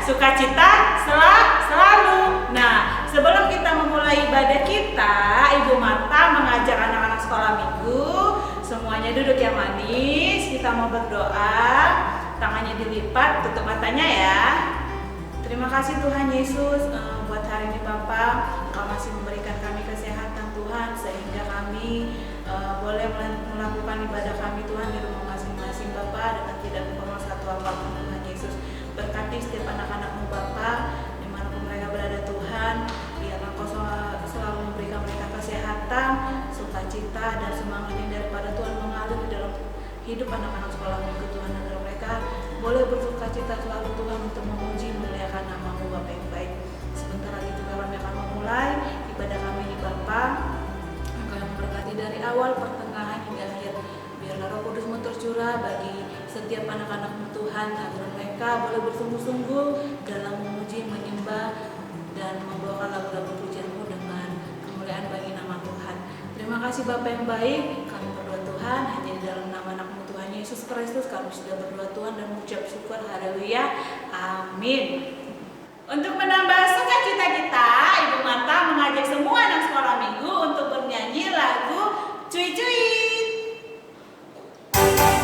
sukacita selalu. Nah, sebelum kita memulai ibadah kita, Ibu Marta mengajak anak-anak sekolah minggu semuanya duduk yang manis. Kita mau berdoa, tangannya dilipat, tutup matanya ya. Terima kasih Tuhan Yesus buat hari ini Bapak, Engkau masih memberikan kami kesehatan Tuhan, sehingga kami boleh melakukan ibadah kami Tuhan di rumah masing-masing Bapak, dengan tidak membawa satu apapun Tuhan Yesus. Berkati setiap anak-anak-Mu Bapa, dimanapun mereka berada Tuhan, biarlah Engkau selalu memberikan mereka kesehatan, sukacita, dan semangat yang daripada Tuhan mengalir di dalam hidup anak-anak sekolah minggu Tuhan, agar mereka boleh bersukacita selalu Tuhan untuk memuji memuliakan nama-Mu Bapa yang baik. Sebentar lagi juga kami akan memulai ibadah kami ini Bapa. Engkau yang memberkati dari awal, pertengahan hingga akhir. Biarlah Roh Kudus-Mu tercurah bagi setiap anak-anak-Mu Tuhan, agar mereka boleh bersungguh-sungguh dalam memuji, menyembah, dan membawakan lagu-lagu pujian-Mu dengan kemuliaan bagi nama Tuhan. Terima kasih Bapa yang baik. Kami berdoa Tuhan hanya di dalam nama anak-Mu Tuhan Yesus Kristus. Kami sudah berdoa Tuhan dan mengucap syukur. Haleluya. Amin. Untuk menambah sukacita kita, Ibu Marta mengajak semua anak sekolah minggu untuk bernyanyi lagu Cuit-Cuit. Haleluya.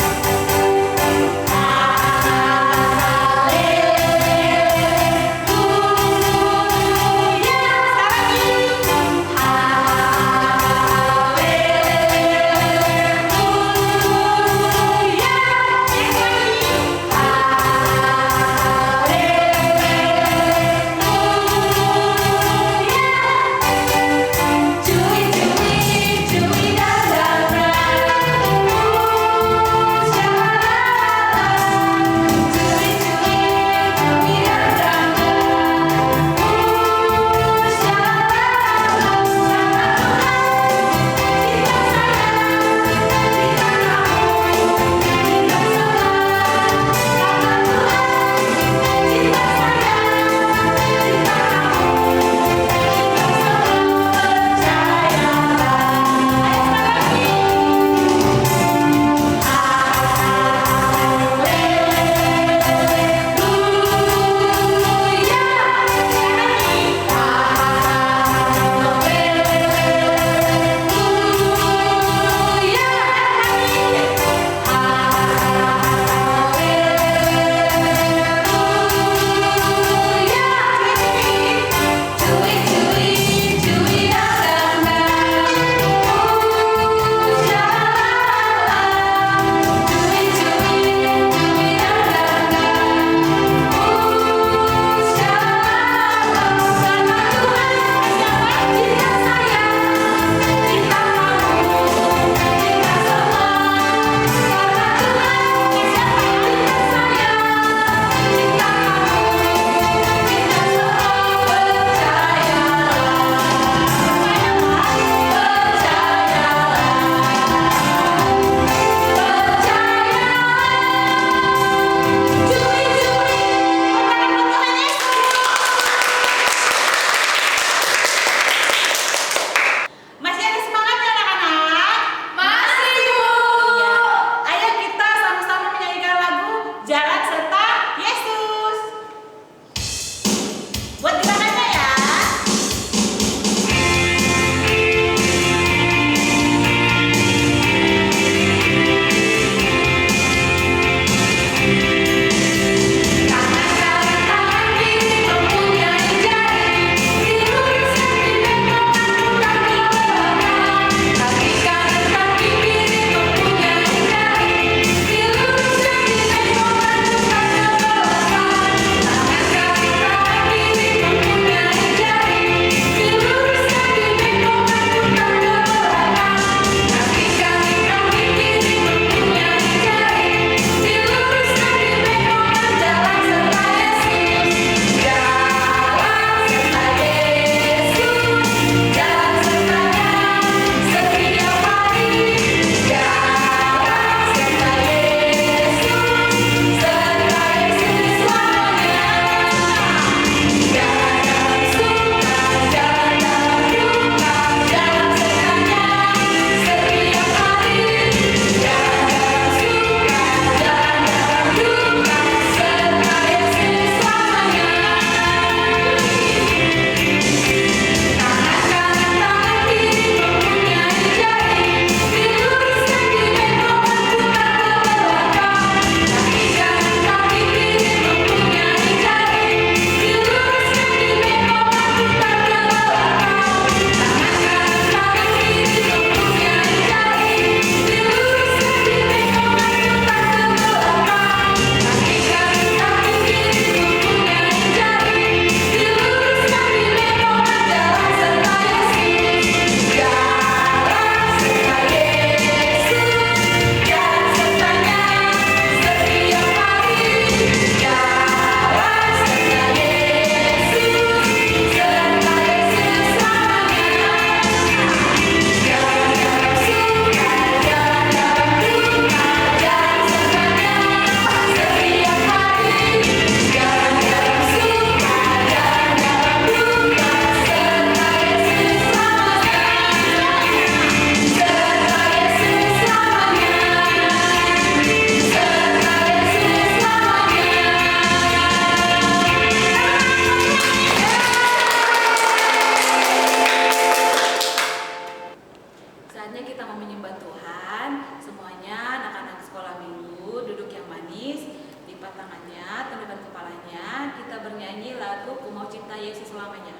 Yesus selamanya.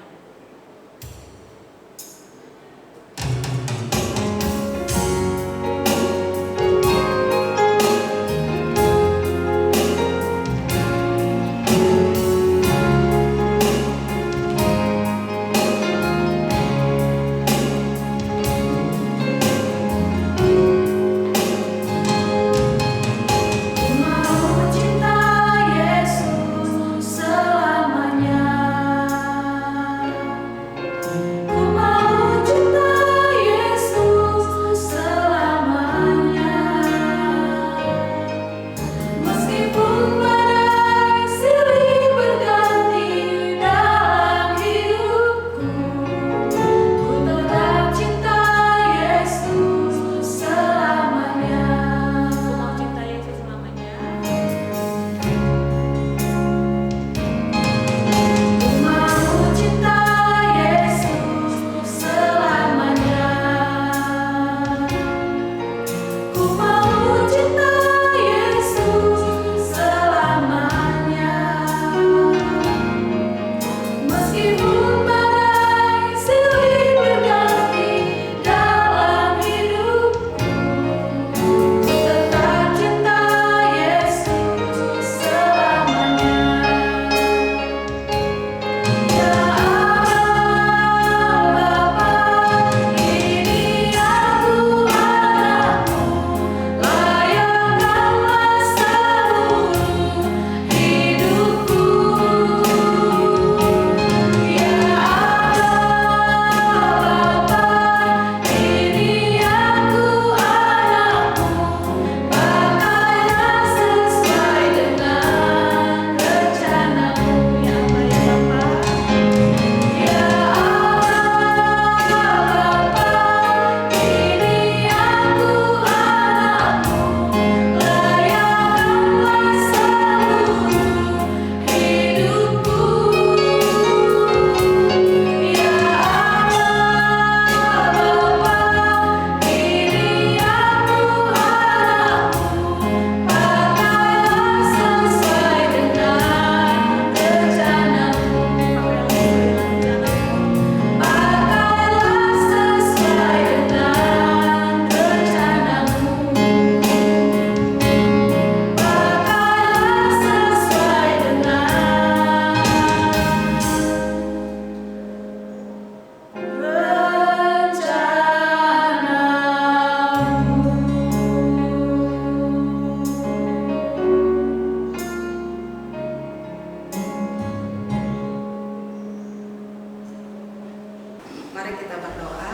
Mari kita berdoa.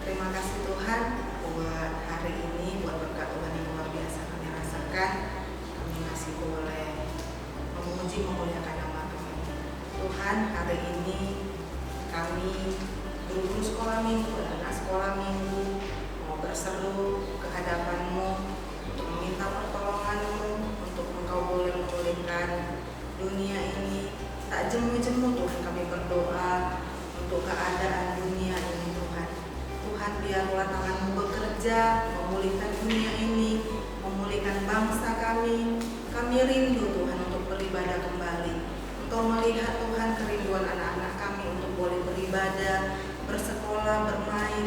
Terima kasih Tuhan buat hari ini, buat berkat Tuhan yang luar biasa kami rasakan. Kami masih boleh memuji memuliakan nama Tuhan. Tuhan, hari ini kami guru-guru sekolah minggu, anak sekolah minggu mau berseru ke hadapan-Mu untuk meminta pertolongan-Mu, untuk Engkau boleh memulihkan dunia ini. Tak jemu-jemu Tuhan kami berdoa untuk keadaan dunia ini Tuhan. Tuhan, biarlah tangan-Mu bekerja memulihkan dunia ini, memulihkan bangsa kami. Kami rindu Tuhan untuk beribadah kembali. Engkau melihat Tuhan kerinduan anak-anak kami untuk boleh beribadah, bersekolah, bermain.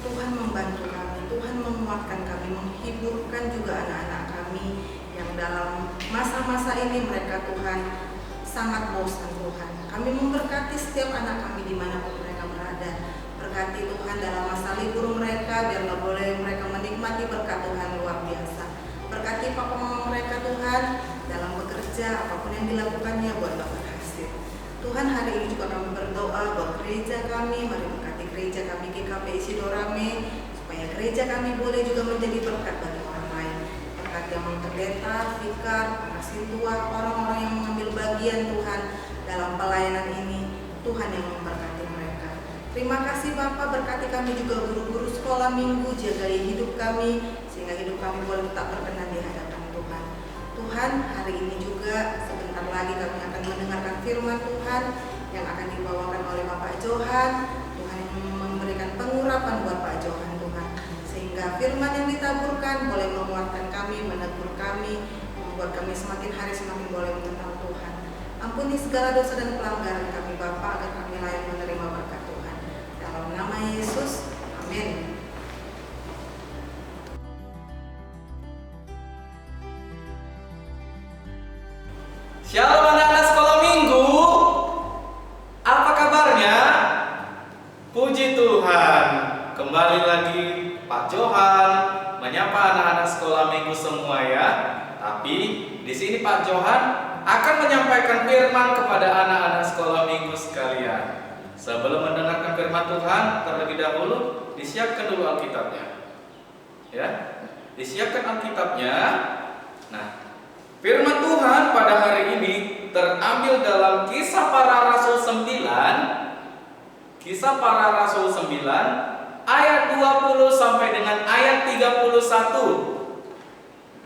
Tuhan membantu kami, Tuhan menguatkan kami, menghiburkan juga anak-anak kami yang dalam masa-masa ini mereka Tuhan sangat bosan Tuhan. Kami memberkati setiap anak kami dimanapun mereka berada. Berkati Tuhan dalam masa libur mereka, biarlah boleh mereka menikmati berkat Tuhan luar biasa. Berkati papa mama mereka Tuhan dalam bekerja, apapun yang dilakukannya buatlah berhasil. Tuhan, hari ini juga kami berdoa buat gereja kami. Mari berkati gereja kami GKP Isidorame, supaya gereja kami boleh juga menjadi berkat bagi orang lain. Berkati yang pendeta, vikar, anak sintua, orang-orang yang mengambil bagian Tuhan dalam pelayanan ini, Tuhan yang memberkati mereka. Terima kasih Bapa, berkati kami juga guru-guru sekolah minggu, jagai hidup kami sehingga hidup kami boleh tetap berkenan di hadapan Tuhan. Tuhan, hari ini juga sebentar lagi kami akan mendengarkan firman Tuhan yang akan dibawakan oleh Bapak Johan. Tuhan yang memberikan pengurapan buat Pak Johan Tuhan, sehingga firman yang ditaburkan boleh menguatkan kami, menegur kami, membuat kami semakin hari semakin boleh mengenal Tuhan. Ampuni segala dosa dan pelanggaran kami Bapa, agar kami layak menerima berkat Tuhan. Dalam nama Yesus, amin. Shalom anak-anak sekolah minggu. Apa kabarnya? Puji Tuhan. Kembali lagi Pak Johan menyapa anak-anak sekolah minggu semua ya. Tapi di sini Pak Johan akan menyampaikan firman kepada anak-anak sekolah minggu sekalian. Sebelum mendengarkan firman Tuhan, terlebih dahulu disiapkan dulu Alkitabnya. Ya, disiapkan Alkitabnya. Nah, firman Tuhan pada hari ini terambil dalam Kisah Para Rasul 9. Kisah Para Rasul 9 ayat 20 sampai dengan ayat 31.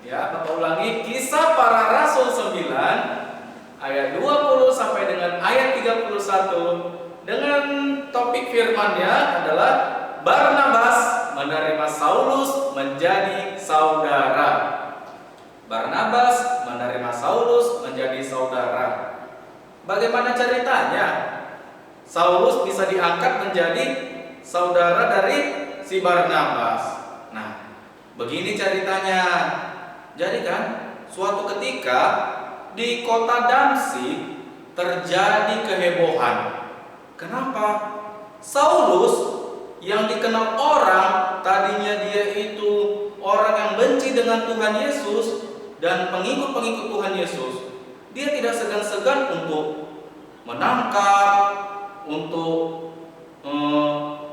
Ya, Bapak ulangi, Kisah Para Rasul 9 ayat 20 sampai dengan ayat 31 dengan topik firman-Nya adalah Barnabas menerima Saulus menjadi saudara. Barnabas menerima Saulus menjadi saudara. Bagaimana ceritanya? Saulus bisa diangkat menjadi saudara dari si Barnabas. Nah, begini ceritanya. Jadi kan, suatu ketika di kota Damsyik terjadi kehebohan. Kenapa? Saulus yang dikenal orang, tadinya dia itu orang yang benci dengan Tuhan Yesus dan pengikut-pengikut Tuhan Yesus, dia tidak segan-segan untuk menangkap, untuk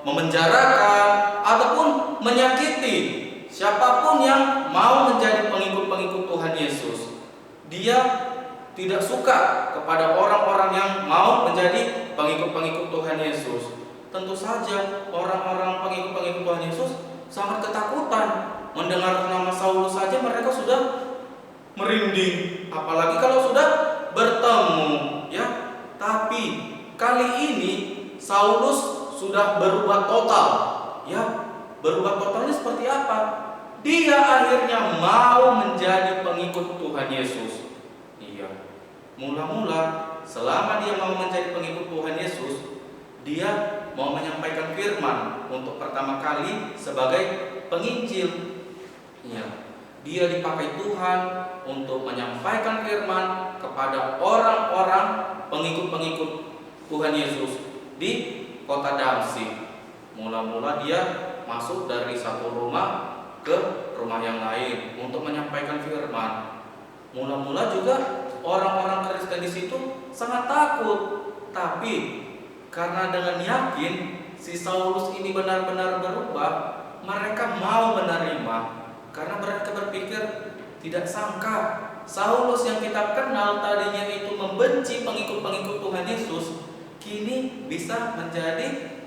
memenjarakan ataupun menyakiti siapapun yang mau menjadi pengikut-pengikut Tuhan Yesus. Dia tidak suka kepada orang-orang yang mau menjadi pengikut-pengikut Tuhan Yesus. Tentu saja orang-orang pengikut-pengikut Tuhan Yesus sangat ketakutan. Mendengar nama Saulus saja mereka sudah merinding, apalagi kalau sudah bertemu, ya. Tapi kali ini Saulus sudah berubah total, ya. Berubah totalnya seperti apa? Dia akhirnya mau menjadi pengikut Tuhan Yesus. Iya. Mula-mula selama dia mau menjadi pengikut Tuhan Yesus, dia mau menyampaikan firman untuk pertama kali sebagai penginjil. Ya, dia dipakai Tuhan untuk menyampaikan firman kepada orang-orang pengikut-pengikut Tuhan Yesus di kota Damsyik. Mula-mula dia masuk dari satu rumah ke rumah yang lain untuk menyampaikan firman. Mula-mula juga orang-orang Kristen di situ sangat takut, tapi karena dengan yakin si Saulus ini benar-benar berubah, mereka mau menerima. Karena mereka berpikir, tidak sangka Saulus yang kita kenal tadinya itu membenci pengikut-pengikut Tuhan Yesus, kini bisa menjadi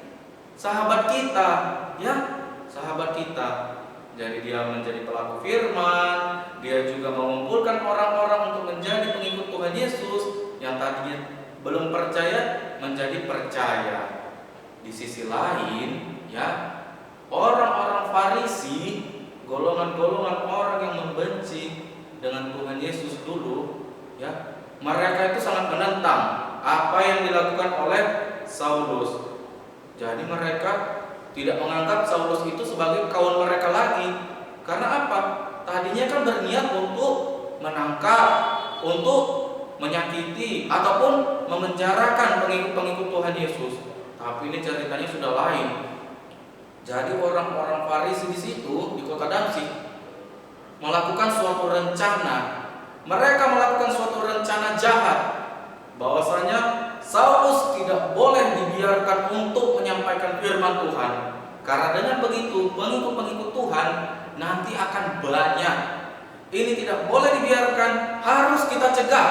sahabat kita, ya, sahabat kita. Jadi dia menjadi pelaku firman, dia juga mengumpulkan orang-orang untuk menjadi pengikut Tuhan Yesus yang tadinya belum percaya menjadi percaya. Di sisi lain, ya, orang-orang Farisi, golongan-golongan orang yang membenci dengan Tuhan Yesus dulu, ya, mereka itu sangat menentang apa yang dilakukan oleh Saulus. Jadi mereka tidak menganggap Saulus itu sebagai kawan mereka lagi. Karena apa? Tadinya kan berniat untuk menangkap, untuk menyakiti ataupun memenjarakan pengikut-pengikut Tuhan Yesus. Tapi ini ceritanya sudah lain. Jadi orang-orang Farisi di situ di kota Damsyik melakukan suatu rencana. Mereka melakukan suatu rencana jahat, bahwasanya Saulus tidak boleh dibiarkan untuk menyampaikan firman Tuhan. Karena dengan begitu pengikut-pengikut Tuhan nanti akan banyak. Ini tidak boleh dibiarkan, harus kita cegah.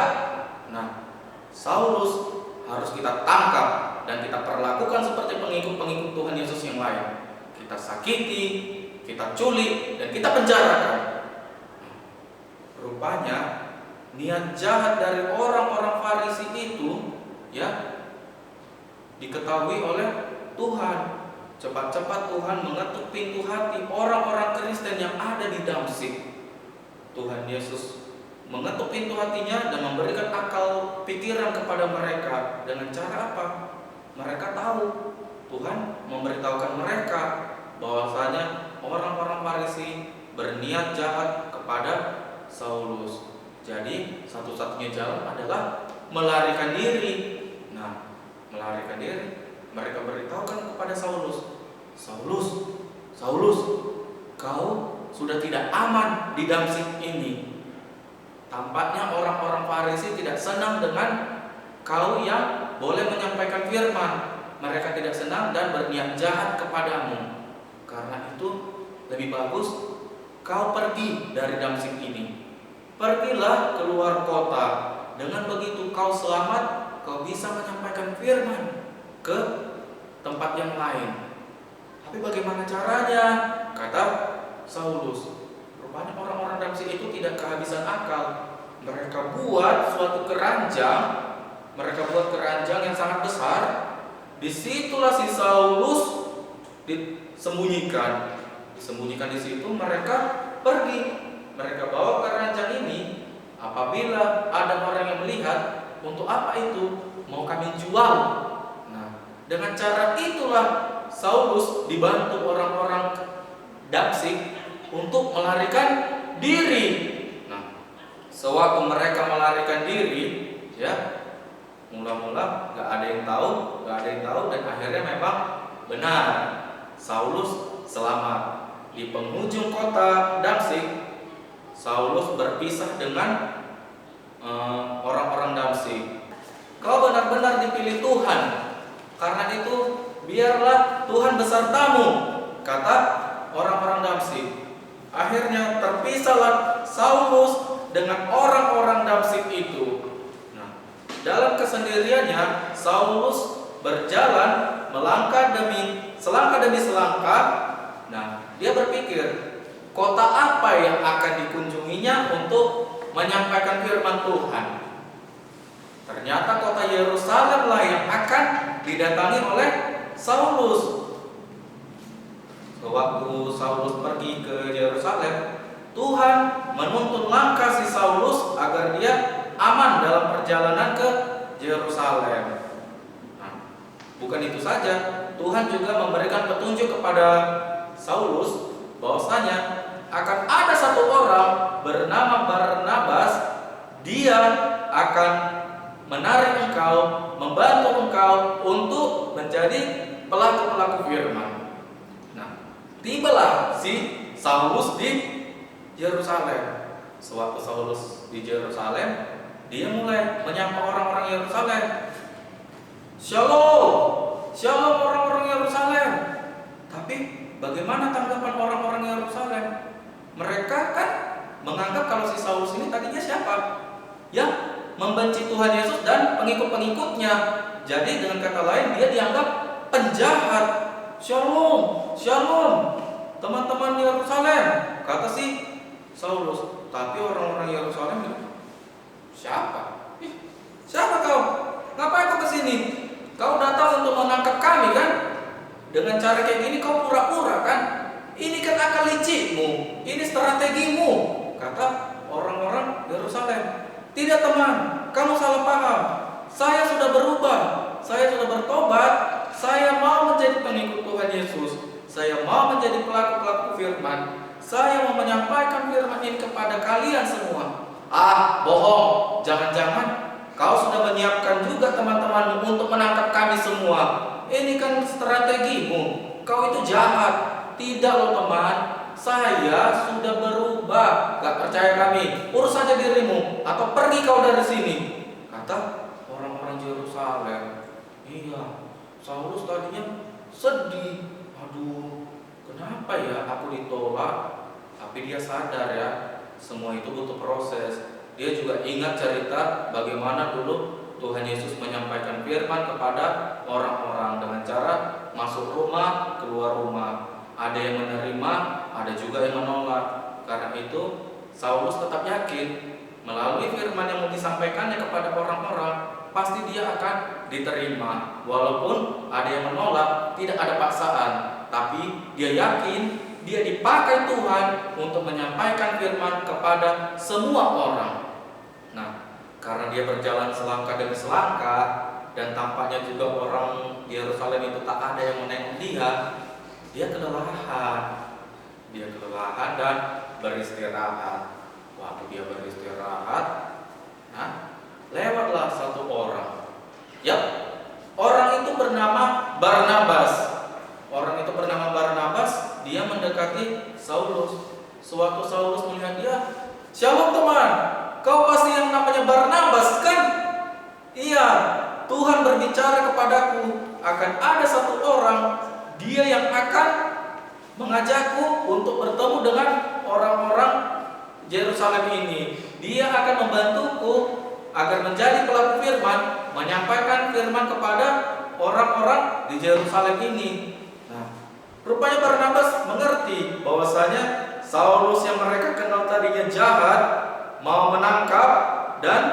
Nah, Saulus harus kita tangkap dan kita perlakukan seperti pengikut-pengikut Tuhan Yesus yang lain. Kita sakiti, kita culik, dan kita penjarakan. Rupanya niat jahat dari orang-orang Farisi itu, ya, diketahui oleh Tuhan. Cepat-cepat Tuhan mengetuk pintu hati orang-orang Kristen yang ada di Damsyik. Tuhan Yesus mengetuk pintu hatinya dan memberikan akal pikiran kepada mereka. Dengan cara apa? Mereka tahu Tuhan memberitahukan mereka bahwasanya orang-orang Farisi berniat jahat kepada Saulus. Jadi satu-satunya jalan adalah melarikan diri. Nah, melarikan diri, mereka beritahukan kepada Saulus, Saulus, Saulus, kau sudah tidak aman di Damsyik ini. Tampaknya orang-orang Farisi tidak senang dengan kau yang boleh menyampaikan firman. Mereka tidak senang dan berniat jahat kepadamu. Karena itu lebih bagus kau pergi dari Damsyik ini. Pergilah keluar kota. Dengan begitu kau selamat, kau bisa menyampaikan firman ke tempat yang lain. Tapi bagaimana caranya? Kata Saulus. Rupanya orang-orang Damsyik itu tidak kehabisan akal. Mereka buat suatu keranjang. Mereka buat keranjang yang sangat besar. Disitulah si Saulus disembunyikan. Disembunyikan di situ, mereka pergi. Mereka bawa keranjang ini. Apabila ada orang yang melihat, untuk apa itu? Mau kami jual. Nah, dengan cara itulah Saulus dibantu orang-orang Damsyik untuk melarikan diri. Nah, sewaktu mereka melarikan diri, ya, mula-mula gak ada yang tahu, dan akhirnya memang benar Saulus selamat. Di penghujung kota Damsyik, Saulus berpisah dengan orang-orang Damsyik. Kau benar-benar dipilih Tuhan. Karena itu biarlah Tuhan besertamu, kata orang-orang Damsyik. Akhirnya terpisahlah Saulus dengan orang-orang Damsyik itu. Nah, dalam kesendiriannya Saulus berjalan selangkah demi selangkah. Nah, dia berpikir, kota apa yang akan dikunjunginya untuk menyampaikan firman Tuhan? Ternyata kota Yerusalemlah yang akan didatangi oleh Saulus. Sewaktu Saulus pergi ke Yerusalem, Tuhan menuntun langkah si Saulus agar dia aman dalam perjalanan ke Yerusalem. Nah, bukan itu saja, Tuhan juga memberikan petunjuk kepada Saulus bahwasanya akan ada satu orang bernama Barnabas. Dia akan menarik engkau, membantu engkau untuk menjadi pelaku-pelaku firman. Nah, tibalah si Saulus di Yerusalem. Sewaktu Saulus di Yerusalem, dia mulai menyapa orang-orang Yerusalem. Shalom, shalom orang-orang Yerusalem. Tapi bagaimana tanggapan orang-orang Yerusalem? Mereka kan menganggap kalau si Saulus ini tadinya siapa? Yang membenci Tuhan Yesus dan pengikut-pengikutnya. Jadi dengan kata lain, dia dianggap penjahat. Shalom, shalom teman-teman Yerusalem, kata si Saulus. Tapi orang-orang Yerusalem bilang, siapa? Siapa kau? Ngapain kau kesini? Kau datang untuk menangkap kami kan? Dengan cara kayak gini kau pura-pura kan? Ini kan akal licikmu, ini strategimu, kata orang-orang Yerusalem. Tidak teman, kamu salah paham. Saya sudah berubah, saya sudah bertobat, saya mau menjadi pengikut Tuhan Yesus. Saya mau menjadi pelaku-pelaku firman. Saya mau menyampaikan firman ini kepada kalian semua. Ah, bohong. Jangan-jangan kau sudah menyiapkan juga teman-temanmu untuk menangkap kami semua. Ini kan strategimu. Kau itu jahat. Tidak loh teman. Saya sudah berubah. Gak percaya kami? Urus saja dirimu atau pergi kau dari sini, kata orang-orang Yerusalem. Iya, Saulus tadinya sedih. Aduh, kenapa ya aku ditolak? Tapi dia sadar ya, semua itu butuh proses. Dia juga ingat cerita bagaimana dulu Tuhan Yesus menyampaikan firman kepada orang-orang dengan cara masuk rumah, keluar rumah. Ada yang menerima, ada juga yang menolak. Karena itu Saulus tetap yakin melalui firman yang disampaikannya kepada orang-orang, pasti dia akan diterima. Walaupun ada yang menolak, tidak ada paksaan, tapi dia yakin dia dipakai Tuhan untuk menyampaikan firman kepada semua orang. karena dia berjalan selangkah demi selangkah dan tampaknya juga orang di Yerusalem itu tak ada yang menengok dia, dia kelelahan dan beristirahat. Waktu dia beristirahat, lewatlah satu orang. Yap, orang itu bernama Barnabas. Dia mendekati Saulus. Sewaktu Saulus melihat dia, "Shalom teman, kau pasti yang namanya Barnabas kan?" "Iya, Tuhan berbicara kepadaku akan ada satu orang, dia yang akan mengajakku untuk bertemu dengan orang-orang Yerusalem ini. Dia akan membantuku agar menjadi pelaku firman, menyampaikan firman kepada orang-orang di Yerusalem ini." Rupanya Barnabas mengerti bahwasanya Saulus yang mereka kenal tadinya jahat, mau menangkap dan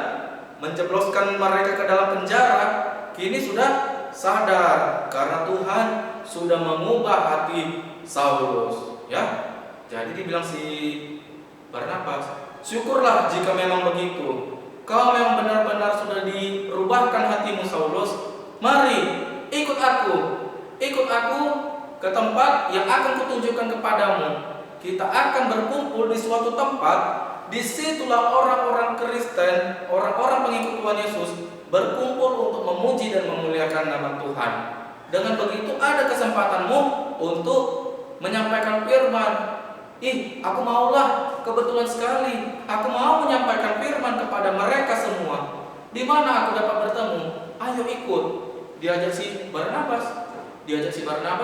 menjebloskan mereka ke dalam penjara, kini sudah sadar karena Tuhan sudah mengubah hati Saulus. Ya, jadi dibilang si Barnabas, "Syukurlah jika memang begitu. Kau memang benar-benar sudah dirubahkan hatimu, Saulus. Mari ikut aku ke tempat yang akan kutunjukkan kepadamu. Kita akan berkumpul di suatu tempat. Disitulah orang-orang Kristen, orang-orang pengikut Tuhan Yesus berkumpul untuk memuji dan memuliakan nama Tuhan. Dengan begitu ada kesempatanmu untuk menyampaikan firman." Aku maulah, kebetulan sekali. Aku mau menyampaikan firman kepada mereka semua. Di mana aku dapat bertemu? Ayo ikut. Diajak si Barnabas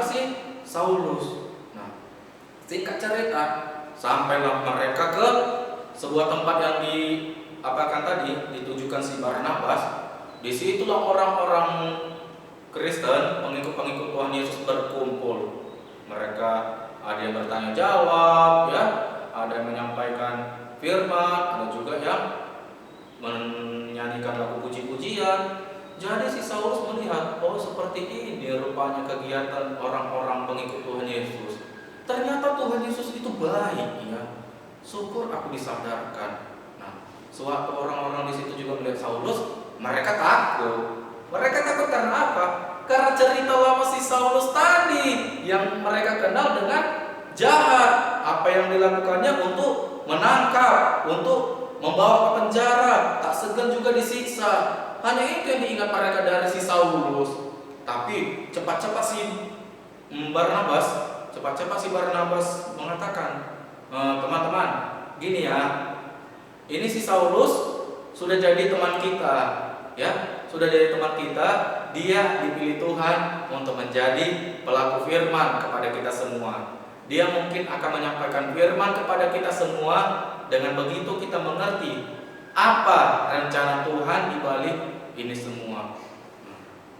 si Saulus. Singkat cerita, sampailah mereka ke sebuah tempat yang ditujukan si Barnabas. Disitulah orang-orang Kristen, pengikut-pengikut Tuhan Yesus berkumpul. Mereka ada yang bertanya jawab, ya, ada yang menyampaikan firman, ada juga yang menyanyikan lagu puji-pujian. Jadi si Saulus melihat, oh seperti ini rupanya kegiatan orang-orang pengikut Tuhan Yesus. Ternyata Tuhan Yesus itu baik, ya. Syukur aku disadarkan. Sewaktu orang-orang di situ juga melihat Saulus, mereka takut. Mereka takut karena apa? Karena cerita lama si Saulus tadi yang mereka kenal dengan jahat. Apa yang dilakukannya untuk menangkap, untuk membawa ke penjara, tak segan juga disiksa. Hanya itu yang diingat mereka dari si Saulus. Tapi cepat-cepat si Barnabas mengatakan, "Teman-teman, gini ya. Ini si Saulus sudah jadi teman kita, ya. Sudah jadi teman kita. Dia dipilih Tuhan untuk menjadi pelaku firman kepada kita semua. Dia mungkin akan menyampaikan firman kepada kita semua. Dengan begitu kita mengerti apa rencana Tuhan di balik ini semua."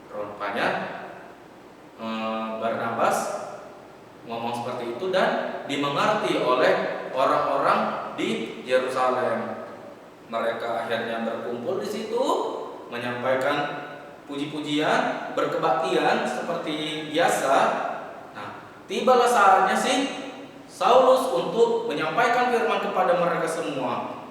Rupanya Barnabas ngomong seperti itu dan dimengerti oleh orang-orang di Yerusalem. Mereka akhirnya berkumpul di situ, menyampaikan puji-pujian, berkebaktian seperti biasa. Tibalah saatnya si Saulus untuk menyampaikan firman kepada mereka semua.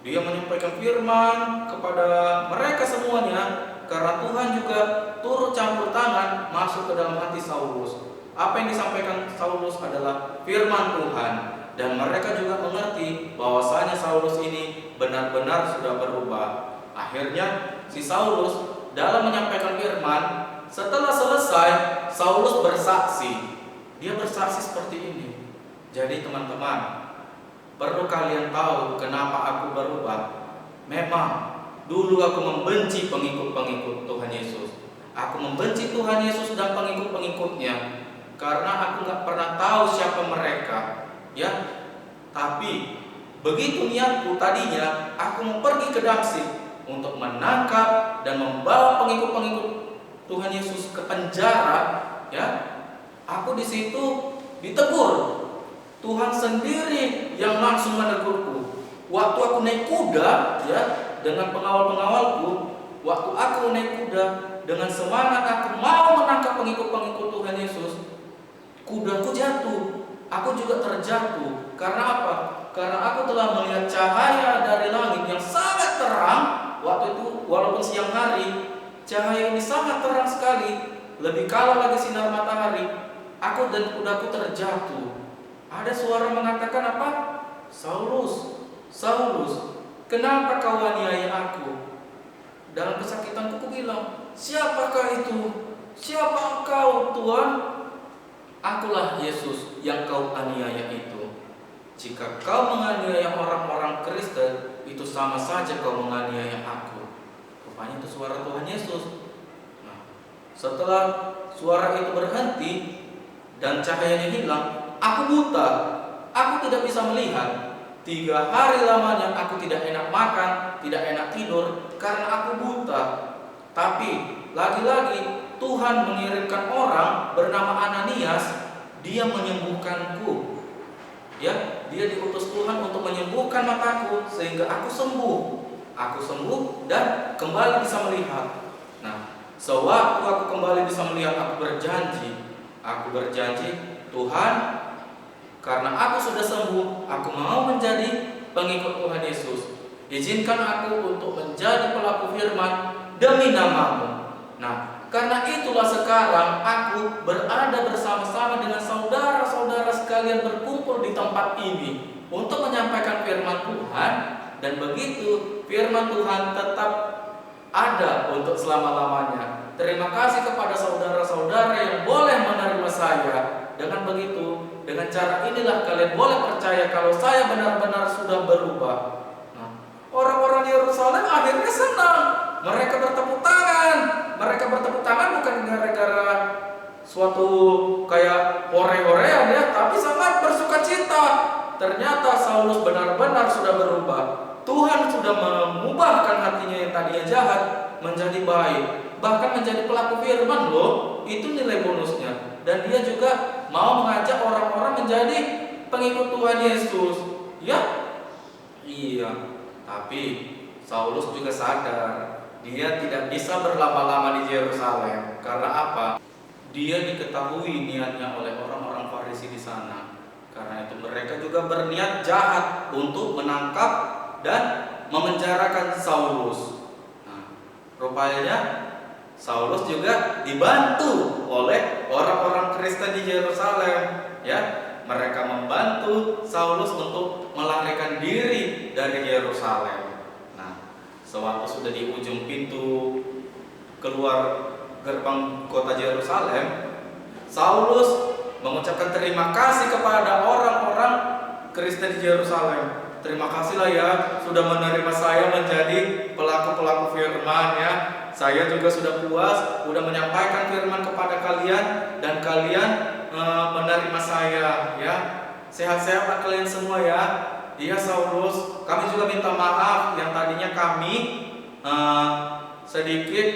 Dia menyampaikan firman kepada mereka semuanya karena Tuhan juga turut campur tangan masuk ke dalam hati Saulus. Apa yang disampaikan Saulus adalah firman Tuhan, dan mereka juga mengerti bahwasanya Saulus ini benar-benar sudah berubah. Akhirnya si Saulus dalam menyampaikan firman, setelah selesai Saulus bersaksi. Dia bersaksi seperti ini. Jadi teman-teman, perlu kalian tahu kenapa aku berubah. Memang dulu aku membenci pengikut-pengikut Tuhan Yesus. Aku membenci Tuhan Yesus dan pengikut-pengikutnya karena aku gak pernah tahu siapa mereka, ya. Tapi begitu niatku tadinya, aku mau pergi ke Damsyik untuk menangkap dan membawa pengikut-pengikut Tuhan Yesus ke penjara, ya. Aku di situ ditegur. Tuhan sendiri yang langsung menegurku. Waktu aku naik kuda, ya, dengan pengawal-pengawalku, waktu aku naik kuda dengan semangat aku mau menangkap pengikut-pengikut Tuhan Yesus, kudaku jatuh. Aku juga terjatuh. Karena apa? Karena aku telah melihat cahaya dari langit yang sangat terang walaupun siang hari, cahaya ini sangat terang sekali, lebih kala lagi sinar matahari. Aku dan kudaku terjatuh. Ada suara mengatakan apa? Saulus, Saulus, kenapa kau aniaya aku? Dalam kesakitanku ku bilang, siapakah itu? Siapa engkau, Tuhan? Akulah Yesus yang kau aniaya itu. Jika kau menganiaya orang-orang Kristen, itu sama saja kau menganiaya aku. Rupanya itu suara Tuhan Yesus. Nah, setelah suara itu berhenti dan cahayanya hilang, aku buta. Aku tidak bisa melihat. 3 hari lamanya aku tidak enak makan, tidak enak tidur karena aku buta. Tapi lagi-lagi Tuhan mengirimkan orang bernama Ananias. Dia menyembuhkanku. Ya, dia diutus Tuhan untuk menyembuhkan mataku sehingga aku sembuh. Aku sembuh dan kembali bisa melihat. Nah, sewaktu aku kembali bisa melihat, aku berjanji, Tuhan, karena aku sudah sembuh, aku mau menjadi pengikut Tuhan Yesus. Izinkan aku untuk menjadi pelaku firman demi nama-Mu. Nah, karena itulah sekarang aku berada bersama-sama dengan saudara-saudara sekalian berkumpul di tempat ini untuk menyampaikan firman Tuhan, dan begitu firman Tuhan tetap ada untuk selama-lamanya. Terima kasih kepada saudara-saudara yang boleh menerima saya. Dengan begitu, dengan cara inilah kalian boleh percaya kalau saya benar-benar sudah berubah. Nah, orang-orang di Yerusalem akhirnya senang. Mereka bertepuk tangan. Mereka bertepuk tangan bukan gara-gara suatu kayak hore-horean ya, tapi sangat bersuka cita. Ternyata Saulus benar-benar sudah berubah. Tuhan sudah mengubahkan hatinya yang tadinya jahat menjadi baik, bahkan menjadi pelaku firman loh. Itu nilai bonusnya. Dan dia juga mau mengajak orang-orang menjadi pengikut Tuhan Yesus. Ya? Iya. Tapi Saulus juga sadar dia tidak bisa berlama-lama di Yerusalem. Karena apa? Dia diketahui niatnya oleh orang-orang Farisi di sana. Karena itu mereka juga berniat jahat untuk menangkap dan memenjarakan Saulus. Nah, rupanya Saulus juga dibantu oleh orang-orang Kristen di Yerusalem. Ya, mereka membantu Saulus untuk melarikan diri dari Yerusalem. Nah, sewaktu sudah di ujung pintu keluar gerbang kota Yerusalem, Saulus mengucapkan terima kasih kepada orang-orang Kristen di Yerusalem. Terima kasihlah ya sudah menerima saya menjadi pelaku-pelaku firman ya. Saya juga sudah puas, sudah menyampaikan firman kepada kalian dan kalian menerima saya ya. Sehat-sehat kalian semua ya. Iya Saulus, kami juga minta maaf yang tadinya kami sedikit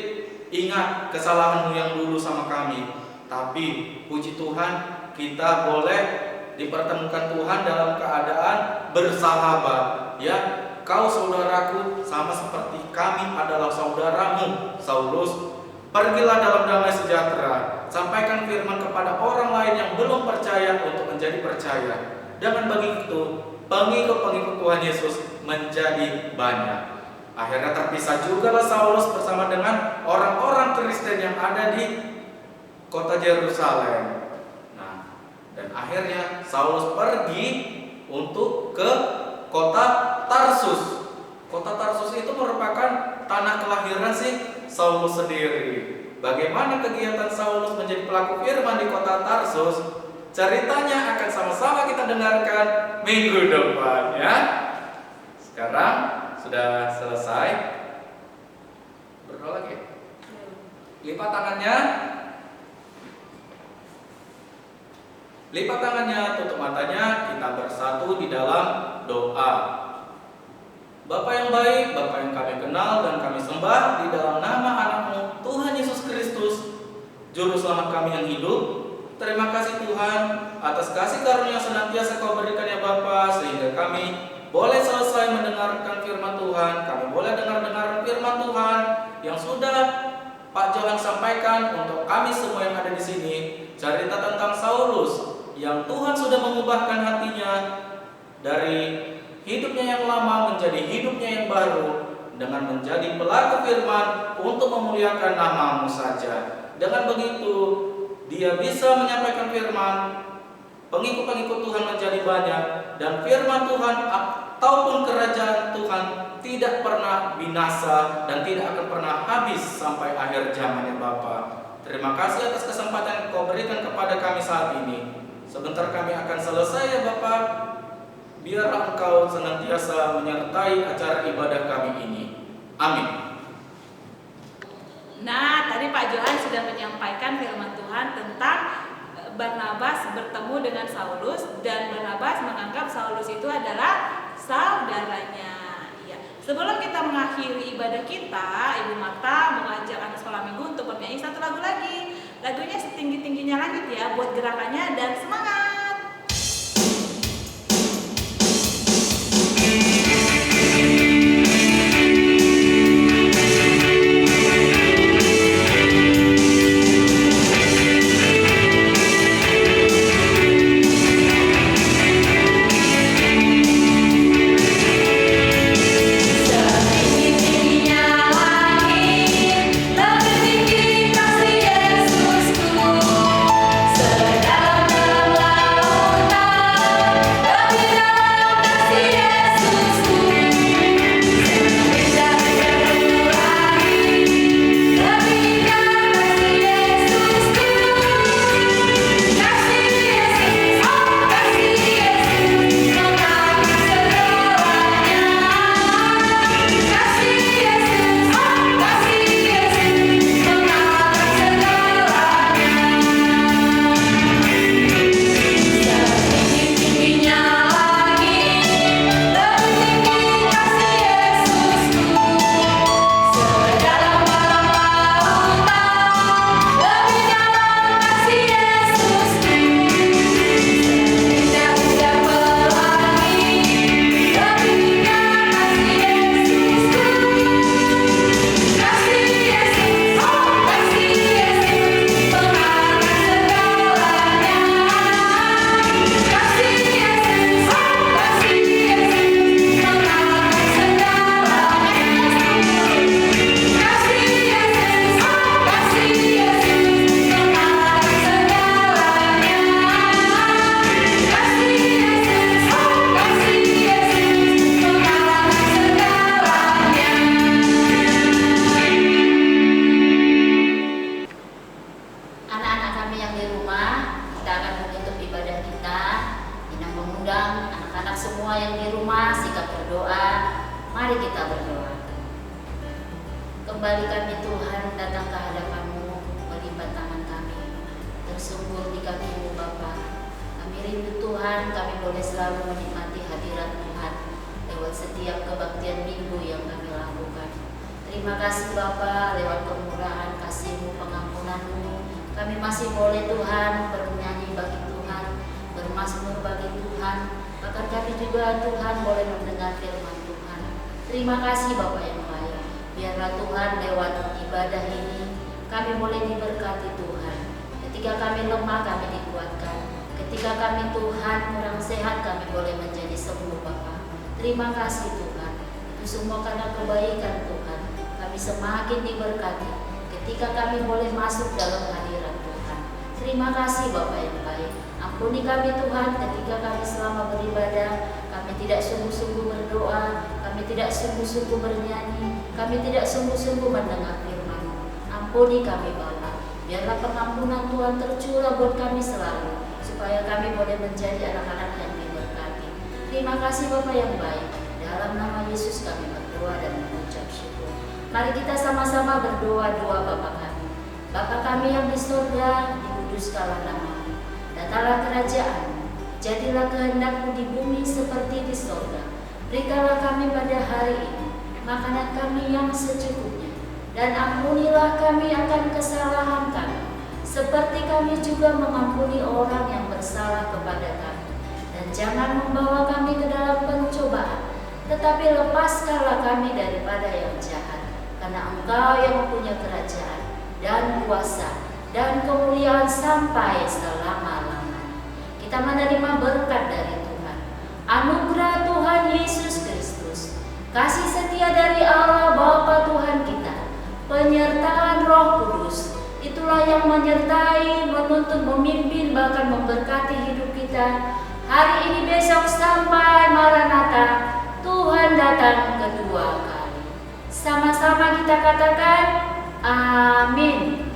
ingat kesalahanmu yang dulu sama kami. Tapi puji Tuhan, kita boleh dipertemukan Tuhan dalam keadaan bersahabat ya. Kau saudaraku sama seperti kami adalah saudaramu Saulus. Pergilah dalam damai sejahtera, sampaikan firman kepada orang lain yang belum percaya untuk menjadi percaya. Dengan begitu pengikut-pengikut Tuhan Yesus menjadi banyak. Akhirnya terpisah juga lah Saulus bersama dengan orang-orang Kristen yang ada di kota Yerusalem. Nah, dan akhirnya Saulus pergi untuk ke kota Tarsus. Kota Tarsus itu merupakan tanah kelahiran si Saulus sendiri. Bagaimana kegiatan Saulus menjadi pelaku firman di kota Tarsus? Ceritanya akan sama-sama kita dengarkan minggu depan ya. Sekarang sudah selesai. Berdoa lagi. Lipat tangannya. Lipat tangannya, tutup matanya, kita bersatu di dalam doa. Bapa yang baik, Bapa yang kami kenal dan kami sembah, di dalam nama anak-Mu Tuhan Yesus Kristus, Juru Selamat kami yang hidup. Terima kasih Tuhan atas kasih karunia yang senantiasa Kau berikan ya Bapa, sehingga kami boleh selesai mendengarkan firman Tuhan. Kami boleh dengar firman Tuhan yang sudah Pak Johan sampaikan untuk kami semua yang ada di sini. Cerita tentang Saulus yang Tuhan sudah mengubahkan hatinya dari hidupnya yang lama menjadi hidupnya yang baru, dengan menjadi pelaku firman untuk memuliakan nama-Mu saja. Dengan begitu, dia bisa menyampaikan firman, pengikut-pengikut Tuhan menjadi banyak, dan firman Tuhan ataupun kerajaan Tuhan tidak pernah binasa dan tidak akan pernah habis sampai akhir zaman ya Bapa. Terima kasih atas kesempatan yang Kau berikan kepada kami saat ini. Sebentar kami akan selesai ya Bapa. Biarlah Engkau senantiasa menyertai acara ibadah kami ini. Amin. Nah, tadi Pak Johan sudah menyampaikan firman Tuhan tentang Barnabas bertemu dengan Saulus, dan Barnabas menganggap Saulus itu adalah saudaranya. Ya. Sebelum kita mengakhiri ibadah kita, Ibu Marta mengajak anak sekolah minggu untuk bernyanyi satu lagu lagi. Lagunya setinggi-tingginya langit ya, buat gerakannya dan semangat. Kembali kami Tuhan datang ke hadapan-Mu, melipat tangan kami, tersungkur di kaki-Mu Bapa. Kami rindu Tuhan, kami boleh selalu menikmati hadirat Tuhan lewat setiap kebaktian minggu yang kami lakukan. Terima kasih Bapa, lewat kemurahan kasih-Mu, pengampunan-Mu, kami masih boleh Tuhan bernyanyi bagi Tuhan, bermazmur bagi Tuhan. Bahkan kami juga Tuhan boleh mendengar firman Tuhan. Terima kasih Bapa yang baik. Biarlah Tuhan lewat ibadah ini kami boleh diberkati Tuhan. Ketika kami lemah kami dikuatkan. Ketika kami Tuhan kurang sehat kami boleh menjadi sembuh Bapa. Terima kasih Tuhan. Itu semua karena kebaikan Tuhan. Kami semakin diberkati ketika kami boleh masuk dalam hadirat Tuhan. Terima kasih Bapa yang baik. Ampuni kami Tuhan ketika kami selama beribadah kami tidak sungguh-sungguh berdoa, kami tidak sungguh-sungguh bernyanyi, kami tidak sungguh-sungguh mendengar firman-Mu. Ampuni kami Bapa. Biarlah pengampunan Tuhan tercurah buat kami selalu, supaya kami boleh menjadi anak-anak yang diberkati. Terima kasih Bapa yang baik. Dalam nama Yesus kami berdoa dan mengucap syukur. Mari kita sama-sama berdoa-doa Bapa kami. Bapa kami yang di surga, dikuduskanlah nama-Mu. Datanglah kerajaan-Mu. Jadilah kehendak-Mu di bumi seperti di surga. Berikanlah kami pada hari ini makanan kami yang secukupnya, dan ampunilah kami akan kesalahan kami, seperti kami juga mengampuni orang yang bersalah kepada kami. Dan jangan membawa kami ke dalam pencobaan, tetapi lepaskanlah kami daripada yang jahat. Karena Engkau yang mempunyai kerajaan dan kuasa dan kemuliaan sampai selama-lamanya. Kita menerima berkat dari Tuhan, anugerah Tuhan Yesus Kristus, kasih setia dari Allah Bapa Tuhan kita, penyertaan Roh Kudus, itulah yang menyertai, menuntun, memimpin, bahkan memberkati hidup kita hari ini, besok, sampai Maranatha, Tuhan datang kedua kali. Sama-sama kita katakan amin.